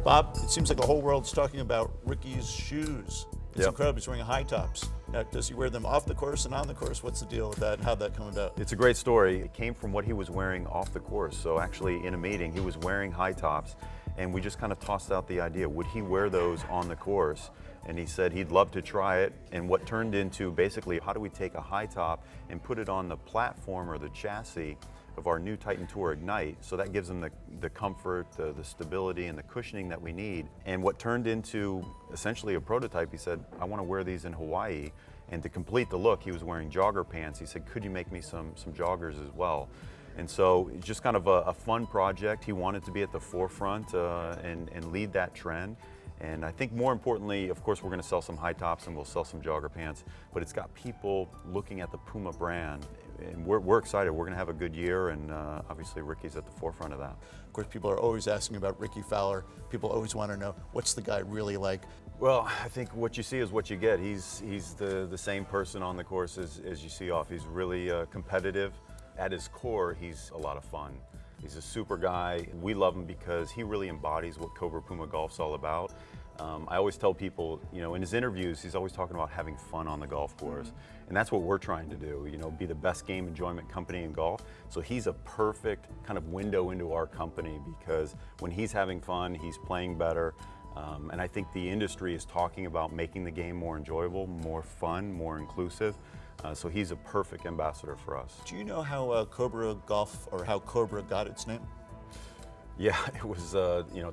Bob, it seems like the whole world's talking about Rickie's shoes. It's Yep. incredible. He's wearing high tops. Now, does he wear them off the course and on the course? What's the deal with that and how'd that come about? It's a great story. It came from what he was wearing off the course. So actually in a meeting, he was wearing high tops and we just kind of tossed out the idea, would he wear those on the course? And he said he'd love to try it. And what turned into basically, how do we take a high top and put it on the platform or the chassis of our new Titan Tour Ignite, so that gives them the comfort, the stability, and the cushioning that we need. And what turned into essentially a prototype, he said, I want to wear these in Hawaii. And to complete the look, he was wearing jogger pants. He said, could you make me some joggers as well? And so it's just kind of a fun project. He wanted to be at the forefront and lead that trend. And I think more importantly, of course, we're going to sell some high tops and we'll sell some jogger pants, but it's got people looking at the Puma brand. And we're excited. We're going to have a good year, and obviously Rickie's at the forefront of that. Of course, people are always asking about Rickie Fowler. People always want to know, what's the guy really like? Well, I think what you see is what you get. He's the same person on the course as you see off. He's really competitive. At his core, he's a lot of fun. He's a super guy. We love him because he really embodies what Cobra Puma Golf's all about. I always tell people, in his interviews, he's always talking about having fun on the golf course. And that's what we're trying to do, be the best game enjoyment company in golf. So he's a perfect kind of window into our company because when he's having fun, he's playing better. And I think the industry is talking about making the game more enjoyable, more fun, more inclusive. So he's a perfect ambassador for us. Do you know how Cobra Golf, or how Cobra got its name? Yeah, it was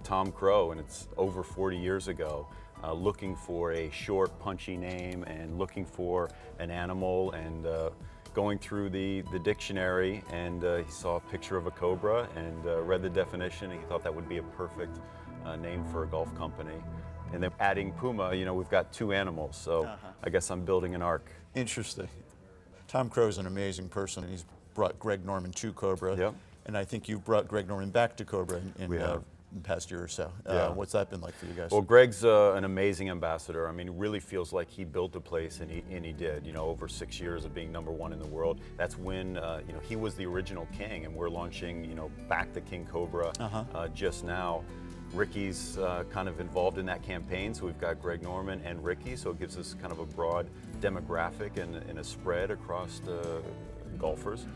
Tom Crow, and it's over 40 years ago, looking for a short, punchy name and looking for an animal, and going through the dictionary, and he saw a picture of a cobra and read the definition, and he thought that would be a perfect name for a golf company. And then adding Puma, we've got two animals, so I guess I'm building an ark. Interesting. Tom Crow's an amazing person. He's brought Greg Norman to Cobra. Yep. And I think you've brought Greg Norman back to Cobra in We the have. past year or so. Yeah. What's that been like for you guys? Well, Greg's an amazing ambassador. I mean, it really feels like he built a place, and he did. Over 6 years of being #1 in the world. That's when he was the original king, and we're launching back the King Cobra just now. Rickie's kind of involved in that campaign, so we've got Greg Norman and Rickie, so it gives us kind of a broad demographic and a spread across the golfers.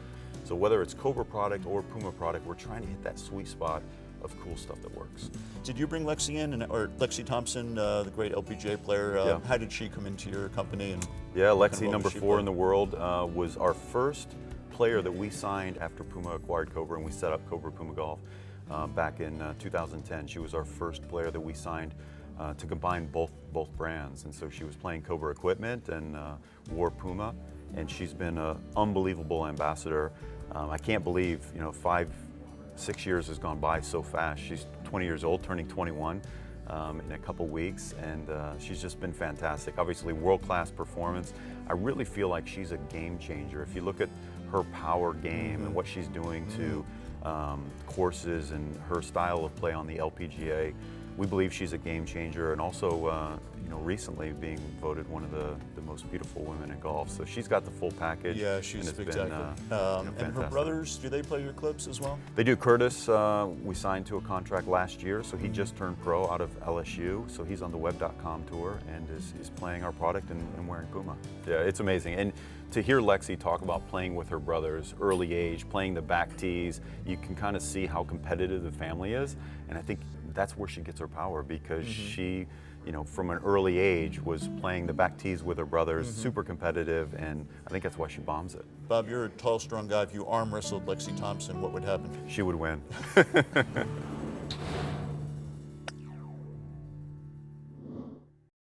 So whether it's Cobra product or Puma product, we're trying to hit that sweet spot of cool stuff that works. Did you bring Lexi in, or Lexi Thompson, the great LPGA player? Yeah. How did she come into your company? And Yeah, Lexi, what number was she 4 in playing? the world, was our first player that we signed after Puma acquired Cobra, and we set up Cobra Puma Golf back in 2010. She was our first player that we signed to combine both brands, and so she was playing Cobra equipment and wore Puma, and she's been an unbelievable ambassador. I can't believe 5-6 years has gone by so fast. She's 20 years old, turning 21 in a couple weeks, and she's just been fantastic. Obviously, world-class performance. I really feel like she's a game changer. If you look at her power game and what she's doing to courses and her style of play on the LPGA, we believe she's a game changer, and also recently being voted one of the most beautiful women in golf. So she's got the full package. Yeah, she's and it's spectacular. been, And her fantastic. brothers, do they play your clubs as well? They do. Curtis, we signed to a contract last year, so he just turned pro out of LSU. So he's on the Web.com tour and is playing our product and wearing Puma. Yeah, it's amazing. And to hear Lexi talk about playing with her brothers, early age, playing the back tees, you can kind of see how competitive the family is. And I think that's where she gets her power, because she, from an early age was playing the back tees with her brothers, super competitive, and I think that's why she bombs it. Bob, you're a tall, strong guy. If you arm wrestled Lexi Thompson, what would happen? She would win.